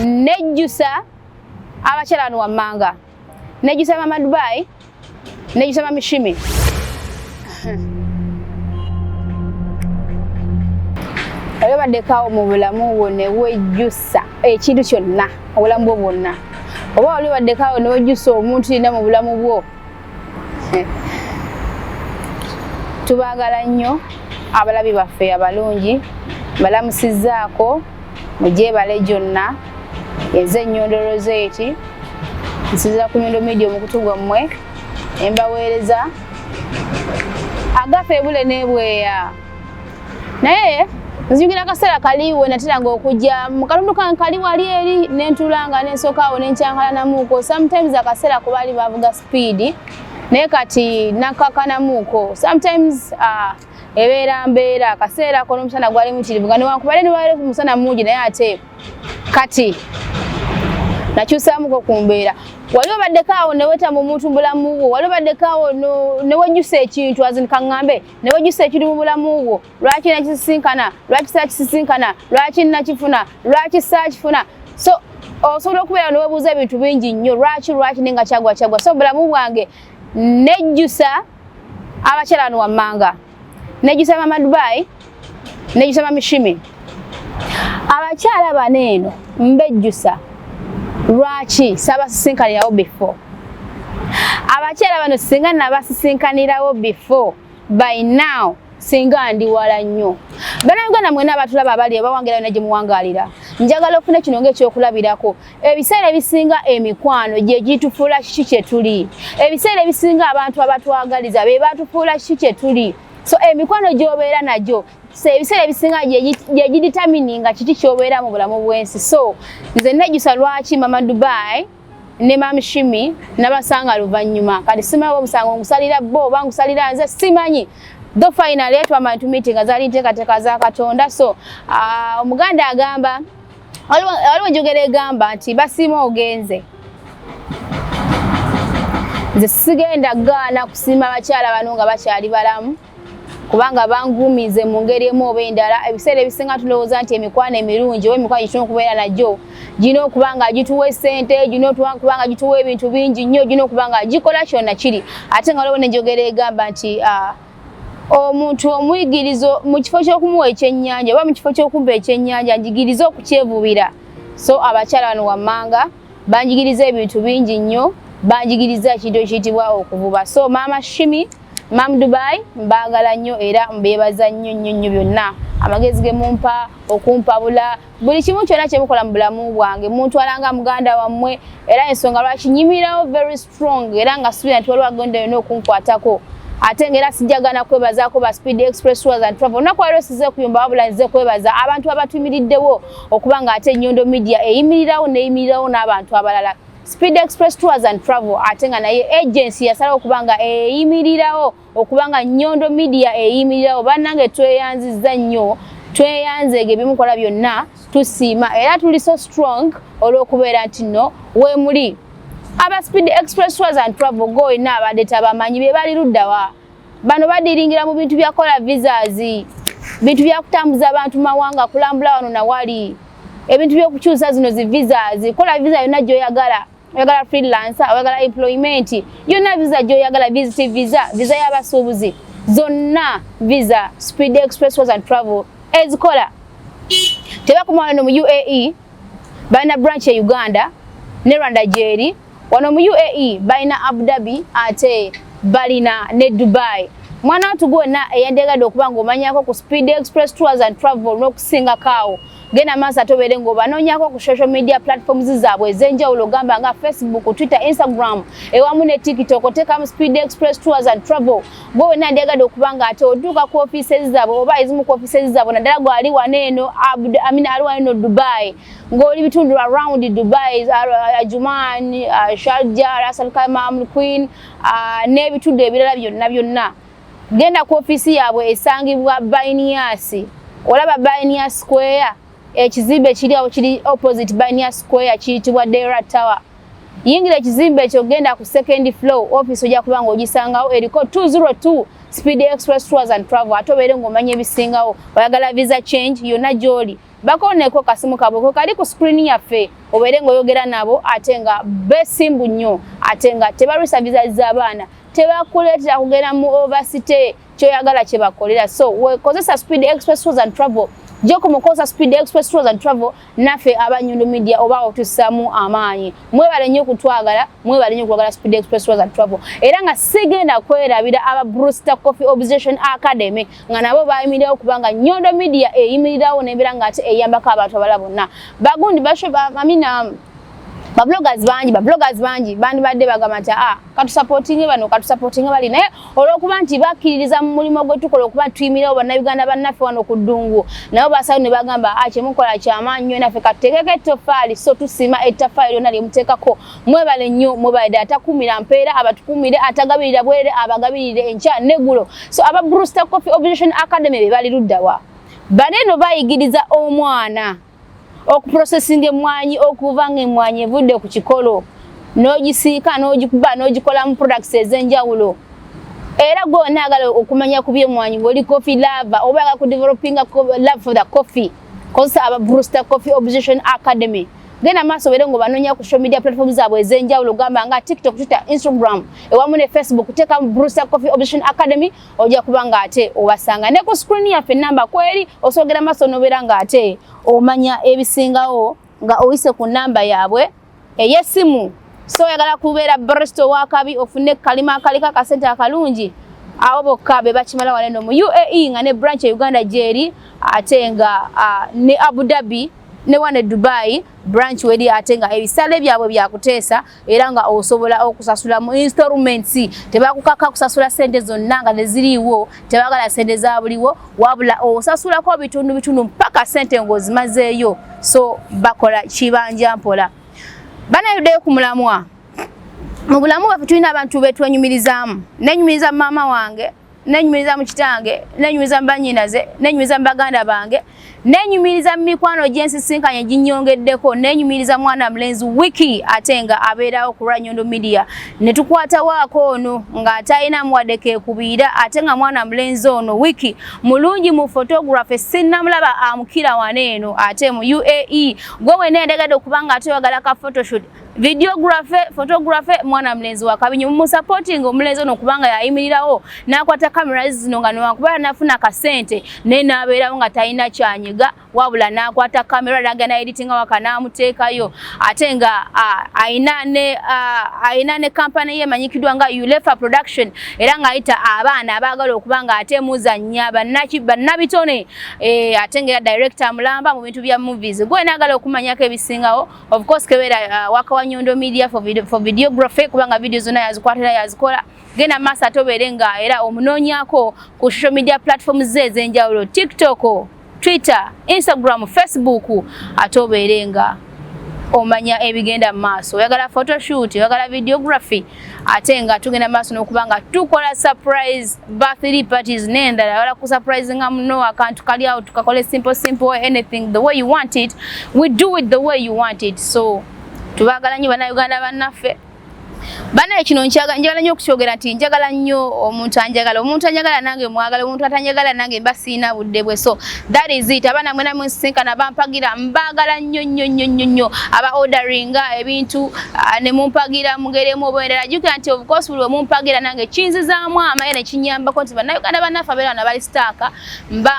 Nejusa abakyala no wammanga. Nejusa Mum Dubai. Nejusa Mum Shimi. Oyo badekawo mu bulamu bwo ne wejjusa ekintu kyonna obulamu bwo bwonna. Oba oli badekawo ne wejjusa omuntu yenna mu bulamu bwo. Tubaagala nnyo abalabi baffe abalungi balamusizzaako mugyebale gyonna yenze Nyondo Rozet nsiza ku Nyondo Media omukutu gwammwe embaweereza agafe ebule n'ebweya naye nzijukira akaseera kaliwo nateranga okujja mu kalundu kange kali wali eri n'entulanga n'ensokaawo n'enkyankalanamuuko sometimes akaseera kubali bavuga speed naye kati nakakanamuuko sometimes ebeera mbeera akaseera kono omusana gwali mukirivu nga newankubadde niwaire ku musana mungi naye ate kati nakyusaamuko ku mbeera waliwo baddekaawo ne weta mu muntu bulamu bwo waliwo baddekaawo ne wejjusa ekintu azinkaŋŋambe ne wejjusa ekintu mu bulamu bwo lwaki nakisisinkana lwaki saakisisinkana lwaki nakifuna lwaki saakifuna so osobola okubeera newebuuza ebintu bingi nnyo lwaki nenga kyagwa so bulamu bwange nejjusa abakyala no wammanga Nejusa Mum Dubai, Nejusa Mum Shimi. Abakyala baneeno mbejjusa lwaki sabasisinkanirawo before. Abakyala bano singa nabasisinkanirawo before by now singa ndi wala nnyo. Bannayuganda mwena abatulaba abali abawangira yonna gye muwangaalira. Njagala ofune kino ng'ekyokulabirako. Ebiseera ebisinga emikwano gye gitufuula kiki kye tuli. Ebiseera ebisinga abantu abatwagaliza be batufuula kiki kye tuli. So emikwano gyobeera najo ebiseera ebisinga gye gidetermininga kiki kyobeera mu bulamu bw'ensi. So nze nejjusa lwaki Mum Dubai ne Mum Shimi nabasanga luvannyuma kati simanyi omusango ngusalira bo oba ngusalira nze simanyi do finally twamala tumeeting azali nteekateeka za Katonda. So omuganda agamba waliwo njogera egamba nti basiima ogenze. Nze sigenda gaana kusiima abakyala bano nga bakyali balamu kubanga bangumize mu ngeri emu oba endala. Ebiseera ebisinga tulowooza nti emikwano emirungi oba emikwano gituna okubeera najjo gina okubanga gituwa essente gina okubanga gituwa ebintu bingi nnyo gina okubanga gikola kyonna kiri ate nga waliwo nenjogera egamba nti omuntu omuyigirizo mu kifo ky'okumuwa ekyennyanja oba mu kifo ky'okumpa ekyennyanja njigiriza okukyevubira. So abakyala bano wammanga banjigiriza ebintu bingi nnyo banjigiriza ekintu ekiyitibwa okuvuba. So Mum Shimi Mum Dubai mbaagala nnyo era mbeebaza nnyo byonna amagezi ge mumpa okumpabula buli kimu kyonna kye mukola mu bulamu bwange muntwalanga muganda wammwe era ensonga lwaki nyimirawo very strong era nga suubira nti waliwo agenda yonna okunkwatako ate ngera sijjagana kwebazaako ba Speed Express Tours and Travel olunaku lwaleero sizze kuyumba wabula nzize kwebaza abantu abatumiriddewo okuba nga ate Nyondo Media eyimirirawo neyimirirawo n'abantu abalala. Speed Express Tours and Travel ate nga naye agency yasalawo okubanga eyimirirawo okubanga Nyondo Media eyimirirawo. Bannange tweyanzizza nnyo tweyanzeege ebimukola byonna tusiima era tuli so strong olw'okubeera nti nno weemuli aba Speed Express Tours and Travel go yenna abadde tabamanyi be bali luddawa bano badiringira mu bintu bya kola visas bintu bya kutambuza abantu mawanga kulambula wano na wali ebintu by'okukyusa zino zi visas kola visa yonna gy'oyagala oyagala freelancer oyagala employment yonna visa gy'oyagala visit visa y'abasuubuzi zonna visa Speed Express Tours and Travel ezikola. Tebakoma wano mu UAE balina branch e Uganda ne Rwanda gyeri wano mu UAE balina Abu Dhabi ate balina ne Dubai. Mwana watu gwonna eyandegadde okuba ng'omanyako ku Speed Express Tours and Travel n'okusingakaawo genda maaso atobeere ng'obanoonyako ku social media platforms zaabwe ez'enjawulo gamba nga Facebook, Twitter, Instagram ewamu ne TikTok otekamu Speed Express Tours and Travel. Gwe wenna yandegadde okuba nga ate otuuka ku ofiisi zaabwe oba ezimu ku ofiisi zaabwe naddala gwe ali waneeno ali waneeno Dubai ng'oli bitundu around Dubai Ajuman, Sharjah, Ras Al Khaimah, Queen n'ebitundu ebirala byonna. Genda ku ofiisi yaabwe esangibwa Binias. Olaba Binias Square ekizimbe kiri awo kiri opposite Binias Square kiyitibwa Dera Tower. Yingira ekizimbe ekyo genda ku second floor office ojja kubanga ogisangawo eriko 202 Speed Express Tours and Travel. Ate obeere ng'omanya ebisingawo oyagala visa change yonna gy'oli bakoneko kasimu kaboko kali ku screen yaffe obeere ng'oyogera nabo ate nga besimbu nnyo ate nga tebalusa visa z'abaana tebakuleetera kugenda mu overcity kyoyagala kye bakolera so wekozesa Speed Express Tours and Travel Joko mukosa Speed Express Tours and Travel nafe aba Nyondo Media oba otusamu amaanyi mwebale nnyo kutwagala mwebale nnyo kwagala Speed Express Tours and Travel era nga sigenda kwerabira aba Brewster Coffee Obsession Academy nga nabo bayimirirawo kubanga Nyondo Media eyimirirawo nebira nga ate eyambako abantu abala bonna bagundi basho ba bloggers banji bandi badde bagamata katu supporting bano katu supporting bali naye olwokuba nti bakkiririza mu mulimo gwe tukola okuba tuyimirawo bannayuganda bannaffe wano ku Ddungu nabo basawo ne bagamba kyemukola kyamaanyi nnyo naffe katuteekeko ettoffaali so tusima ettaffaali lyonna lyemuteekako mwebale nnyo mwebale atakumira mpeera abatukumire atagabirira bwerere abagabirire enkya neggulo so aba Brewster Coffee Obsession Academy be bali luddawa baneno bayigiriza omwana okuprocessing emwanyi okuvanga emwanyi evudde ku kikolo n'ogisiika n'ogikuba n'ogikola mu products ez'enjawulo era gonna agala okumanya ku by'emwanyi bw'oli coffee lover oba agala ku developing love for the coffee kozesa aba Brewster Coffee Obsession Academy genda maaso beere ng'obanonya ku social media platforms zaabwe ez'enjawulo gamba nga TikTok, Twitter, Instagram ewamu ne Facebook teeka mu Brewster Coffee Obsession Academy ojja kuba nga ate obasanga ne ku screen yaffe namba kweri osogera maaso n'obeera nga ate omanya ebisingawo nga oyise ku namba yaabwe ey'essimu so oyagala kubeera Bristol wakabi ofune kalima akalika kasente akalungi abo bokka be bakimala wano mu UAE nga ne branch ya Uganda jeri ate nga ne Abu Dhabi ne wane Dubai branch wedi ate nga ebisale byabwe byakuteesa era nga osobola okusasula mu installments tebakukaka kusasula sente zonna nga neziriwo tebagala sente za buliwo wabula osasula ko bitundu mpaka sente ngozimazeeyo so bakola kibanja mpola bana yudeyo kumulamwa mu bulamu bwaffe tulina abantu betwenyumirizamu nenyumiriza mama wange nenyumiriza mu kitange nenyumiriza mbanyinaze nenyumiriza mbaganda bange nenyumiriza mikwano jensisinkanye ginyongeddeko nenyumiriza mwana mlenzi wiki atenga abeerawo ku Nyondo Media netukwata waako ono nga atayina mwadeke kubira atenga mwana mlenzi ono wiki mulungi mu photography sinnamulaba amukira waneeno ate mu UAE gwe nendegede okubanga atwagala ka photoshoot photography mwana mlenzi wakabinyo mu supporting omulenzi ono kubanga yayimirirawo nakwata cameras zino nga nokubala nafuna kasente nenabeerawo nga tayina kyanyiga wabula nakwata kamera nagana editing wakana muteekayo ate nga aina ne company ye manyikidwa nga Ulefa Production era nga ayita abaana abagala okubanga ate muzannya bannabitone ate nga director mulamba mu bintu bya movies gwe nagala okumanyako ebisingawo of course kebera waka Nyondo Media for videography kubanga video zona yazikwatira yazikola gena masa toberenga era omunonyako ku social media platforms z'enjawulo TikTok, Twitter, Instagram, Facebook atoberenga omanya ebigenda maaso oyagala photoshoot oyagala videography atenga tugenda maaso nokubanga tukola surprise birthday parties nendala wala ku surprise nga muno akantu kali out tukakole simple anything the way you want it we do it the way you want it so tubagala nyo bana Uganda bannaffe bana ekino njagala nnyo okukyogera nti njagala nnyo omuntu anjagala nange mwagala omuntu atanjagala nange mbasiina budde bwe so that is it abana mwena musinkana bampagira mbagala nnyo aba orderinga ebintu ne mumpagira mugeremu obwerera jukira nti of course buli mumpagira nange kinzizaamu amaye ne kinyambako nti bana Uganda bannaffe abeera na bali staka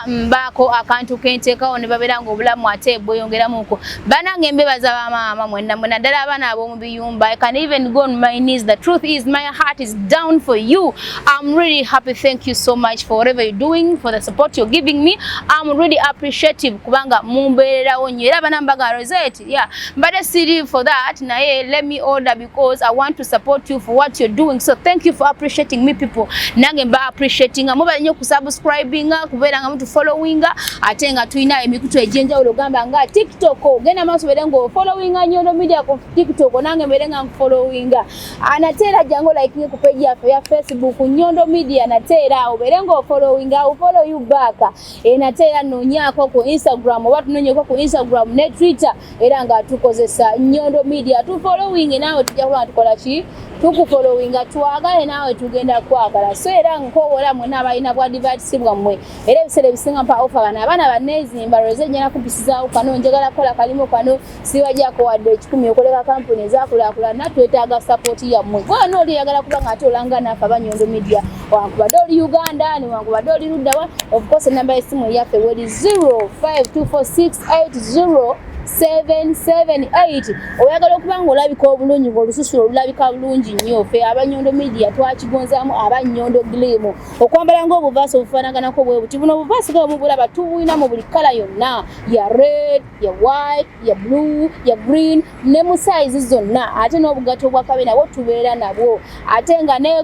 mbako akantu kenteekawo ne babeera nga obulamu ate bweyongeramuko banange mbebaza bamaama mwena ddala abaana ab'omu biyumba I can even go on my knees. The truth is my heart is down for you. I'm really happy. Thank you so much for whatever you're doing, for the support you're giving me. I'm really appreciative kubanga mumbeera onyera banambaga Rozet. Yeah, but I for that na let me order because I want to support you for what you're doing. So thank you for appreciating me people. Nange mba appreciating amuba nnyo ku subscribing kubeera nga mtu following atenga tuina emikutu ejenja ologamba nga TikTok gena maso berengo following Nyondo Media ku TikTok nange berenga following anatera jango like ku page ya Facebook Nyondo Media natera oberengo following follow you back enatera nonyako ku Instagram watu nonyeko ku Instagram ne Twitter era nga tukozesa Nyondo Media tu following nawe tujja kuba tukola ki tukufollowinga twagale naawe tugenda kwagala so era nkowola mwena abalina bwa device bwammwe era ebiseera ebisinga mpa offer bano abaana banneezimba Rozet njagala kumpisizaako kano njagala kukola kalimo kano siwajjako wadde 10 okoleka kampuni ezaakulaakulana twetaaga support yammwe bwana oli yagala kuba nga ate olanga naafe aba Nyondo Media wankubadde oli Uganda ni wankubadde oli luddawa of course enamba y'essimu yaffe weri 0524680778 oyagala okuba nga olabika obulungi ng'olususu olulabika bulungi nnyo ffe aba Nyondo Media twakigonzaamu aba Nyondo Gleam okwambala ng'obuvaasi obufaanaganako bwe buti buno obuvaasi nga mubulaba tubulina mu buli kala yonna ya red ya white ya blue ya green ne mu size zonna ate n'obugato bwa kabe nabwo tubeera nabwo ate nga ne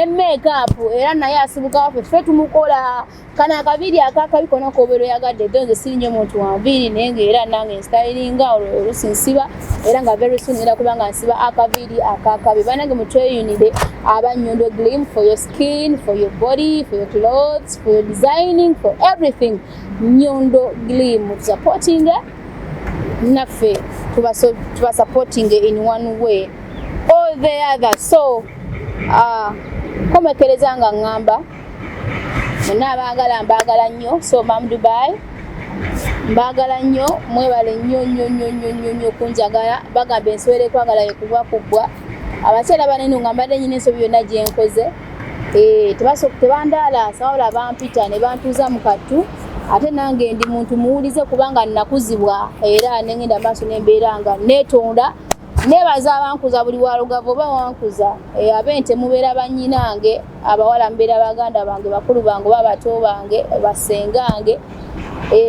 make-up era naye asibuka waffe ffe tumukola kana akabiri akakabi kona kobero yagadde donze sirinyo muntu wanviri naye ng'era nange stylinga olusinsiba era nga very soon era kubanga nsiba akabiri akakabi banange mutweyunide aba Nyondo Gleam for your skin, for your body, for your clothes, for your designing, for everything. Nyondo Gleam supporting naffe tuba supporting in one way or the other. So komekereza nga ngamba muna mbagala nnyo so Mum Dubai mbagala nnyo mwebale nnyo kunjagala bagambe enswere kwagala yekubwa abakyala banene ngambadde nyine ensobi yonna gye nkoze tebandaala sawula bampita ne bantuuza mu kattu ate nange ndi muntu muwulize kubanga nnakuzibwa era nengenda maaso nembeera nga neetonda nebaza abankuza buli walugavu oba wankuza abente mubeera bannyinange abawala mbeera baganda bange bakulu bange oba bato bange basengange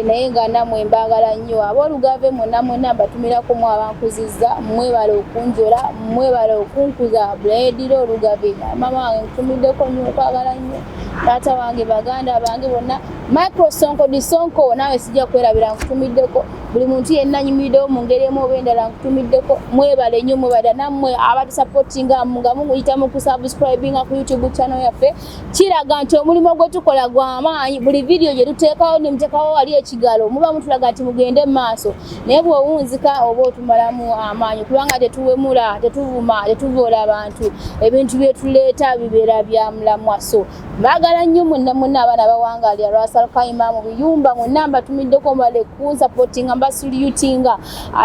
naye nga namwe mbagala nnyo aboolugave mwonna mbatumirako mu abankuzizza mwebale okunjola mwebale okunkuza buleediro olugave mama wange nkutumiddeko nnyo okwagala nnyo taata wange baganda bange bonna Microsonko disonko nawe sijja kwerabira nkutumiddeko buli muntu yenna nyumiddeo mu ngeri emu oba endala nkutumiddeko mwebale nnyo mwebale nammwe abatusupportinga nga muyita mu kusubscribinga ku YouTube channel yaffe kiraga nti omulimu gwe tukola gwa maanyi buli video gye tuteekawo ne muteekawo wali ekigalo muba mutulaga nti mugende maaso naye bw'owunzika oba otumalamu amaanyi kubanga tetuwemula tetuvuma tetuvoola abantu ebintu bye tuleeta bibeera bya mulamwa so mbagala nnyo mwenna abaana bawangalya Rasal Kaima mu biyumba mwenna mbatumiddeko mbale kunsupportinga mbasuliutinga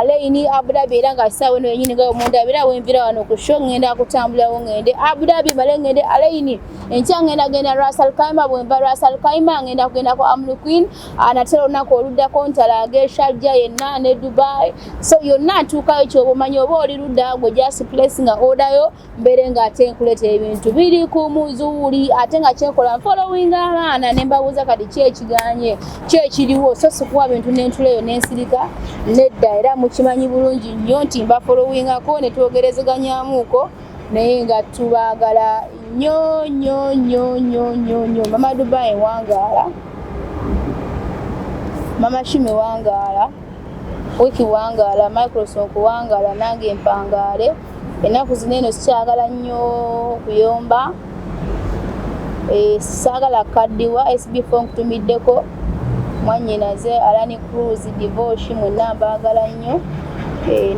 Irene Abu Dhabi era nga sawe no yenyini nga omundabira wenvira wano ku show ngenda kutambulawo ngende Abu Dhabi male ngende Irene enkya ngenda Rasal Kaima bwemba Rasal Kaima ngenda kugenda ko Amnu Queen anatero nako oluddako ntalage Sharjah yenna ne Dubai so yonna tuukayo kyobumanyi oba oli ludda gwe just placing order yo mbere nga ate nkuleta ebintu biri ku muzuuli ate nga kyekola following abaana ne mbabuuza kati kyekiganye kyekiriwo so sikuwa bintu n'entuleyo n'ensirika nedda era mukimanyi bulungi nnyo nti mba followingako ne twogerezeganyaamuuko naye nga tubaagala nnyo Mama Dubai wangaala Mama Shime wangaala Wiki wangaala Microsoft wangaala nange mpangaale ennaku zino eno sikyagala nnyo kuyomba saagala kaddiwa SB4 nkutumiddeko mwannyinaze Alani Cruz Divorce mwenna mbaagala nnyo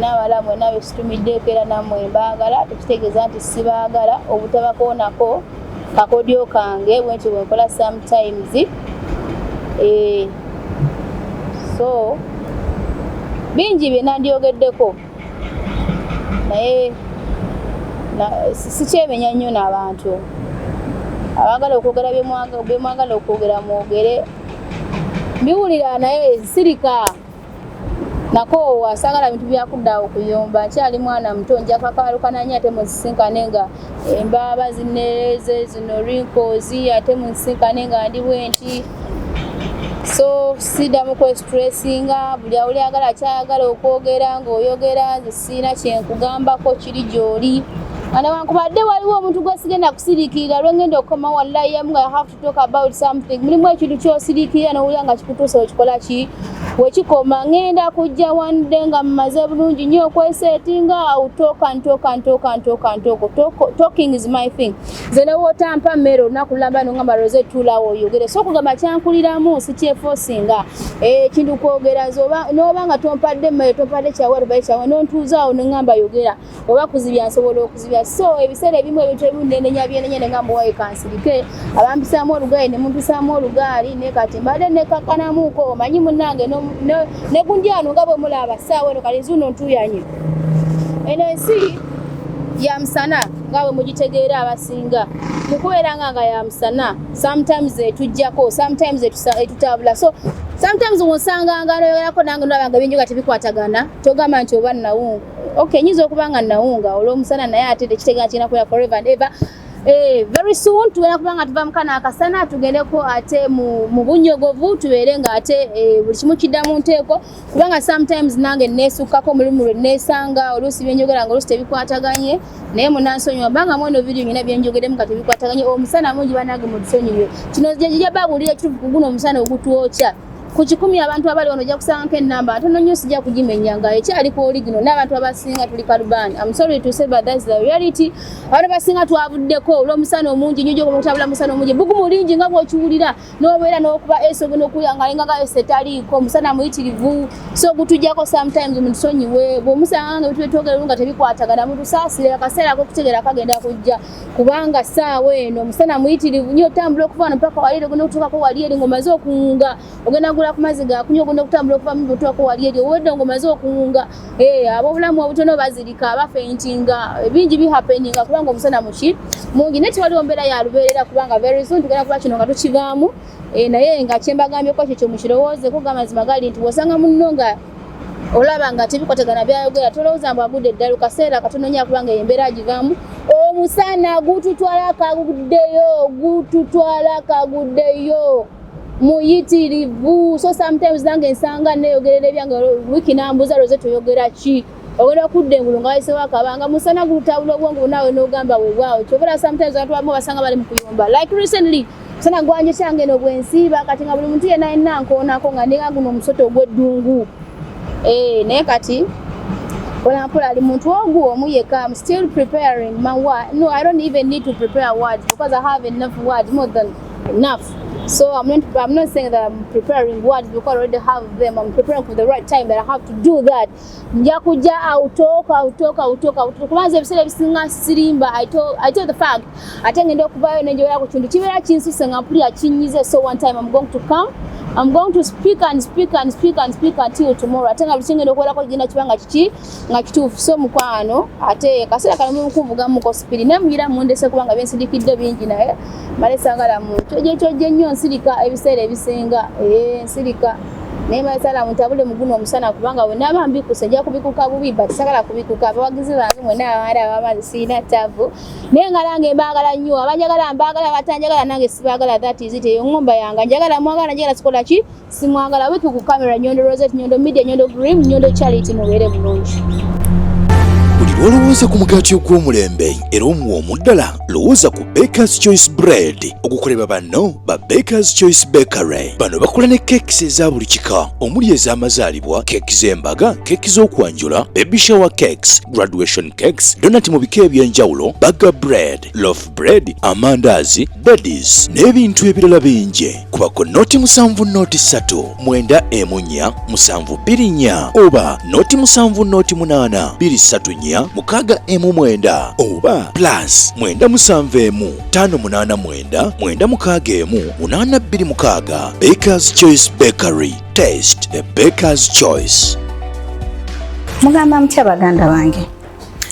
n'abala mwenna besitumiddeko era nammwe mbaagala tekitegeeza nti sibaagala obutabakoonako kakodyo kange bwenti bwenkola sometimes so bingi bye nandyogeddeko naye sikyemenya nnyo n'abantu abagala okwogera byemwagala okwogera mwogere mbiwulira naye sirika nako wasagala bintu byakuddawo okuyomba nkyali mwana muto nja kakalukana ate musisinkane nga embaaba zinereze zino wrinkles ate musisinkane nga ndi bwenti so siddamu kwestressinga buli awuli agala kyayagala okwogera ng'oyogera nze siina kyenkugambako kiri gy'oli newankubadde waliwo omuntu gwe sigenda kusiriikirira lwengenda okukoma wallahi yamu nga have to talk about something mulimu ekintu kyosiriikirira nowulira nga kikutuusa okikola ki wekikoma ngenda kujja wande nga mmaze bulungi nnyo okwesetinga talking is my thing zene wotampa mmere olunaku lulamba nongamba Rozet tulawo oyogere so okugamba kyankuliramu si kyefosinga ekintu kwogera noba nga tompadde mmere tompadde kyawe nontuuzaawo nengamba yogera oba kuzibya nsobola okuzibya so ebiseera ebimu ebintu ebinenenya byenenya nengamba wayi kansirike abampisaamu olugaali ne mumpisaamu olugaali ne kati mbadde nekakanamuuko omanyi munnange ne gundyano nga bwe mulaba ssaawa eno kali nzuno ntuyanye eno ensi ya musana nga bwe mugitegeera abasinga mukubeeranga nga ya musana sometimes etujjako sometimes etutabula so sometimes wonsanganga noyogerako nange nolabanga byenjoga tebikwatagana togamba nti oba nawunga okay nyinza okuba nga nawunga olw'omusana naye ate tekitegeeza kirina kubeera forever and ever very soon tugenda kubanga tuva mukana akasana tugendeko ate mu bunyogovu tubeere nga ate buli kimu kidda mu nteeko kubanga sometimes nange neesukkako mulimu lwe neesanga oluusi byenjogera nga oluusi tebikwataganye naye munansonyiwa mbanga mweno video nyina byenjogeremu ka tebikwataganye omusana mungi banange mudusonyiwe kino jjaba bulira kituufu ku guno omusana ogutwokya ku 10 abantu abali ono ojja kusanga nk'ennamba atono nnyo sijja kugimenya nga ekyaliko oligino n'abantu abasinga tuli kalubani. I'm sorry to say but that's the reality. Abantu basinga twavuddeko olw'omusana omungi nnyo okutabula musana omungi bugumu lingi nga bw'okiwulira n'obeera n'okuba esogo n'okuyangalenga nga setaliiko omusana muyitirivu so gutujjako sometimes mutusonyiwe bw'omusanga nga bitwetwogera nga tebikwatagana mutusaasire akaseera k'okutegeera kagenda kujja kubanga ssaawa eno omusana muyitirivu nnyo otambula okuva wano paka wali eri ogenda okutuukako wali eri ng'omaze okuwunga ogenda ku mazi gakunya ogenda okutambula okuva mu butuuka wali eri owedde ng'omaze okuwunga ab'obulamu obutono bazirika abafentinga bingi bihappeninga kubanga omusana muki mungi ne tewaliwo mbeera ya lubeerera kubanga very soon tugenda kuba kino nga tukivaamu naye nga kyembagambyeko ekyo mukirowoozeeko gamazima gali nti bw'osanga munno nga olaba nga tebikwatagana byayogera tolowooza mbu agudde eddala kaseera katono nnyo kubanga embeera agivaamu omusana gututwala kaguddeyo muyitirivu so sometimes nange nsanga neyogerera ebyange wiki nambuza Rozet oyogera ki ogenda okudda engulu nga wayisewo akabanga musana gutabula obwongo naawe n'ogamba weewaawo kyobera sometimes abantu abamu basanga bali mu kuyomba like recently musana gwanje kyange eno bwensiiba kati nga buli muntu yenna yenna nkoonako nga ndega guno omusoto ogw'eddungu naye kati mpola ali muntu ogwo omu yekka I'm still preparing my word. No, I don't even need to prepare words because I have enough words, more than enough. So I'm not saying that I'm preparing words because I already have them. I'm preparing for the right time that I have to do that. Njakuja autoka. Kubanza ebiseera ebisinga sirimba I told the fact ate ngenda okuvayo nenjogera ku kintu kibeera kinsuse nga mpulira kinyize so one time I'm going to speak until tomorrow. Ate nga buli kingenda okuwerako kigenda kibanga kiki nga kituufu so mukwano ate kaseera kalimu kuvugamuko sipiri nemuyira mundese kubanga byensindikidde bingi naye malesagala muntu egyekyo nnyo nsirika ebiseera ebisinga nsirika naye malesagala muntu abule muguno omusana kubanga we naaba mbikuse nja kubikuka bubi but sagala kubikuka abawagizi bange mwena abaana abamazi siina ttavu naye ngalange mbaagala nnyo abanjagala mbaagala batanjagala nange sibaagala that is it eyo ngomba yange njagala mwagala njagala sikola ki simwagala wiki ku kamera Nyondo Rozet Nyondo Media Nyondo Green Nyondo Charity mubeere bulungi. Olowooza ku mugaati ogw'omulembe era omuwoomu ddala lowooza ku Baker's Choice Bread okukolebwa banno ba Baker's Choice Bakery. Bano bakola ne keekisi eza buli kika omuli ez'amazaalibwa, keeki z'embaga, keeki z'okwanjula, baby shower cakes, graduation cakes, donati mu bika eby'enjawulo, burger bread, loaf bread, amandaazi, daddies n'ebintu ebirala bingi. Kubako noti 7 noti 3 9 emunya 7 2 oba noti 7 noti 8 2 mukaaga emu mwenda oba plus 9 7 5 8 9 mukaaga emu 8 2 mukaaga. Baker's Choice Bakery, taste the Baker's Choice. Mugamba mutya baganda bange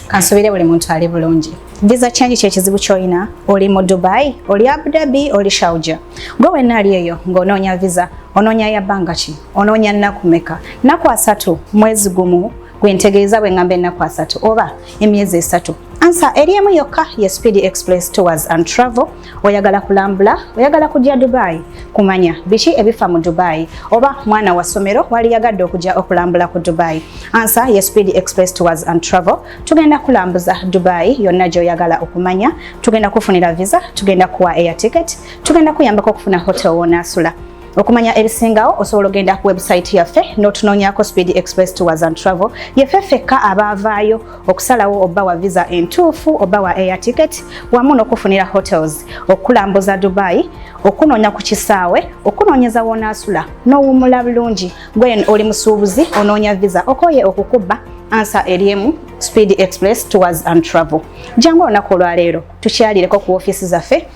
kansubire buli muntu ali bulungi. Visa change kyekizibu kyoyina oli mu Dubai oli Abu Dhabi oli Sharjah gwe wenna ali eyo ng'onoonya visa onoonya ya bbanga ki onoonya nnaku mmeka nnaku 3 mwezi gumu gwentegeeza bwe ngambe nnaku 3 oba emyezi 3 ansa eri emu yokka ye Speed Express Tours and Travel. Oyagala kulambula oyagala kujja Dubai kumanya biki ebifa mu Dubai oba mwana wa somero wali yagadde okujja okulambula ku Dubai ansa ye Speed Express Tours and Travel tugenda kulambuza Dubai yonna gy'oyagala okumanya. Tugenda kufunira visa, tugenda kuwa air ticket, tugenda kuyambako okufuna hotel wonasula. Okumanya ebisingawo osobola ogenda ku website yaffe n'otunoonyako Speed Express Tours and Travel yeffe fekka abaavaayo okusalawo oba wa visa entuufu oba wa air ticket wamu n'okufunira hotels okulambuza Dubai okunoonya ku kisaawe okunoonyeza w'onaasula n'owummula bulungi gwe oli musuubuzi onoonya visa okoye okukubba ansa eriemu Speed Express Tours and Travel. Jangu olunaku olwaleero tukyalireko ku ofiisi zaffe.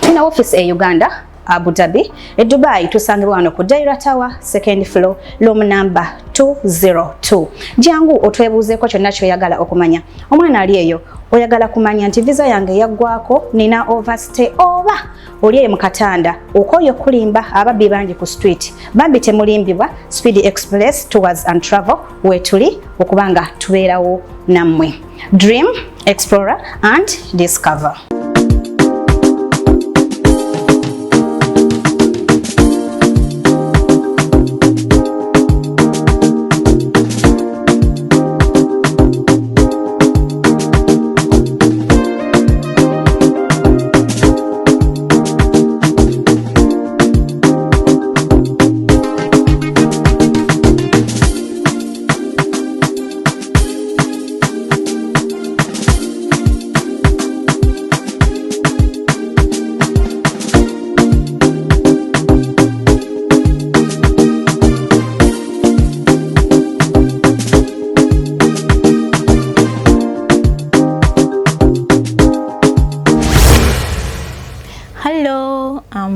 Tulina ofiisi e Uganda, Abu Dhabi, e Dubai tusangibwa wano ku Daira Tower, 2nd floor, room number 202. Jangu otwebuuzeeko kyonna ky'oyagala okumanya. Omwana ali eyo oyagala kumanya nti visa yange yaggwako nina overstay oba oli mu Katanda okoyo kulimba ababbi bangi ku street bambi temulimbibwa Speed Express Tours and Travel wetuli okubanga tubeerawo nammwe. Dream, explore and discover.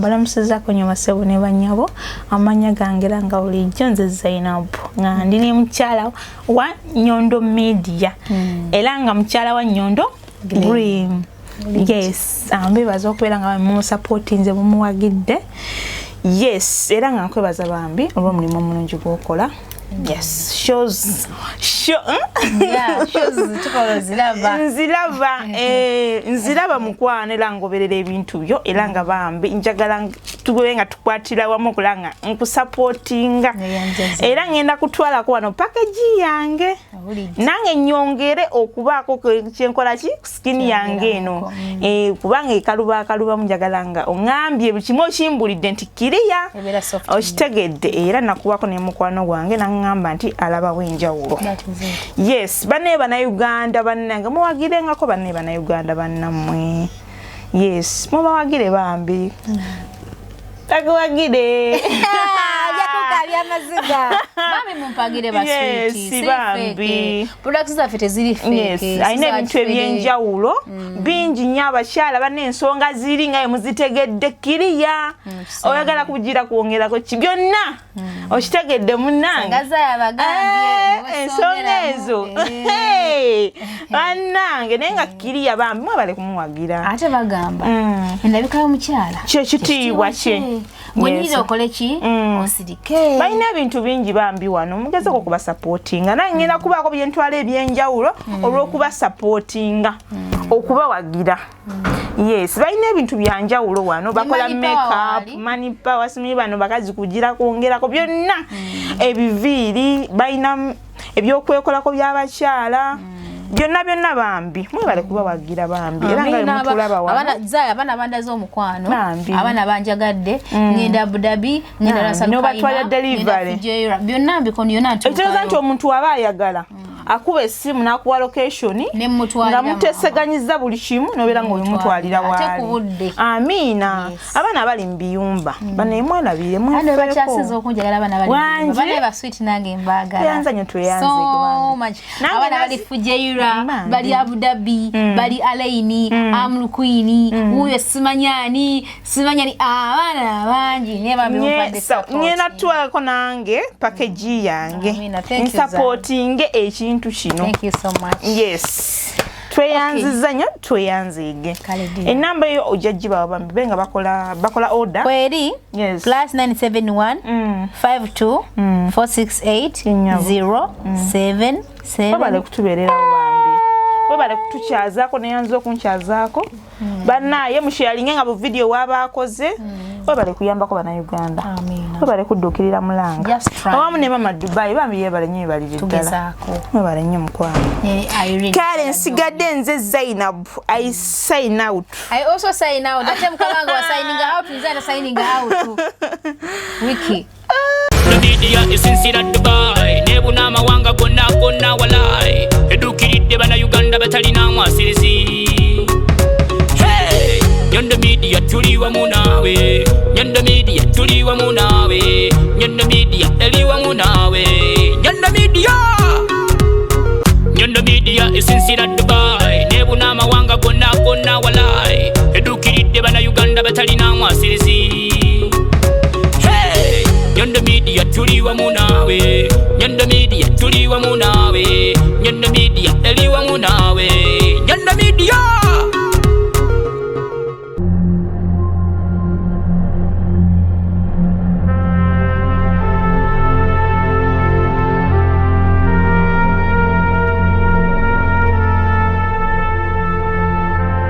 Balamusiza kunyuma sebo ne banyabo amanya gangera nga bulijjo nze Zainab nga ndine mukyaala wa Nyondo Media era nga mukyaala wa Nyondo Green. Yes, ambebaza okubeera nga mu supporting nze mumuwagidde. Yes, era nga nkwebaza bambi olw'omulimu omulungi gw'okola. Yes, shows yeah, shows tukolo nzilaba mukwana era ngoberera ebintu byo era nga bambi njagala tugoyenga tukwatira wamu kulanga nkusupportinga era ngenda kutwala ko wano package yange nange nyongere okubaako kyenkola ki skin yange eno kubanga ekaluba munjagala nga ongambye bikimu okimbulidde nti kiriya okitegedde era nakubako ne mukwano gwange ngamba nti alaba wenjawulo. Yes, bane bana Uganda bannange muwagirengako bane bana Uganda bannamwe. Yes, mubawagire bambi. Takuwagire. Yakukabya amaziga. Bambi mumpagire baswiti. Yes, bambi. Products zaffe teziri fake. Yes, ayina ebintu ebyenjawulo bingi nnyo abakyala bane ensonga ziri nga muzitegedde kiriya. Oyagala kugira kwongerako ki byonna. Okitegedde munnange. Ngaza yabagambye ensonga ezo. Bannange naye nga kiriya bambi mwabale kumuwagira. Ate bagamba endabika y'omukyala kye kitiibwa kye. Mwenyire okole ki osirike. Balina ebintu bingi bambi wano mugezeko kuba supportinga nange ngenda kubaako byentwala ebyenjawulo olw'okuba supportinga okubawagira. Yes, balina ebintu byanjawulo wano bakola makeup, money power, simi bano bakazi kugira kwongerako byonna ebiviiri balina ebyokwekolako by'abakyala byonna bambi mwebale kubawagira bambi era nga mutulaba wano abana bandaze omukwano abana banjagadde ngenda Abu Dhabi ngenda Rasa no batwala delivery byonna mbikono yona nti ekyo omuntu aba ayagala akuba esimu nakuwa location nga muteseganyiza buli kimu nobeera nga oyimutwalira waali. Amina. Abana abali mu biyumba banemwelabire mwefeko bakyasiza okunjagala abana bali bane ba sweet nange mbagala yanzanye tuyanze so much abana bali Fujaira bali Abu Dhabi bali Alaini Amlukwini uyo simanyani abana bangi ne bambi mpadde support ngena twako nange package yange supporting ekintu kino. Thank you so much. Yes. Tweyanziza nnyo tweyanzige. Enamba yo ojajiba bambi benga bakola order. Kweri? Yes. +971 52 468 077. Babale kutuberera bambi. Babale kutukyazako neyanzo kunkyazako. Banaye musharinge nga bu video wabakoze. Babale kuyambako bana Uganda. Amen. Twebale kuddukirira mulanga. Awamu ne mama Dubai bambi yebale nnyo baliriddala. Mwebale nnyo mukwano. Kale nsigadde nze Zainab. I sign out. I also sign out. Ate mukabanga wa signing out, nze na signing out. Wiki. The media is sincere at Dubai. Nebuna mawanga gonna walai. Edukiridde bana Uganda batalina mwasirizi. Hey, Nyondo Media tuliwa munawe. Nyondo Media tuliwa munawe. Nyondo Media eliwa munawe. Nyondo Media. Nyondo Media is sincere at Dubai. Nebuna mawanga gonna walai. Edukiridde bana Uganda batalina mwasirizi. Nyondo Media tuliwa munawe. Nyondo Media tuliwa munawe. Nyondo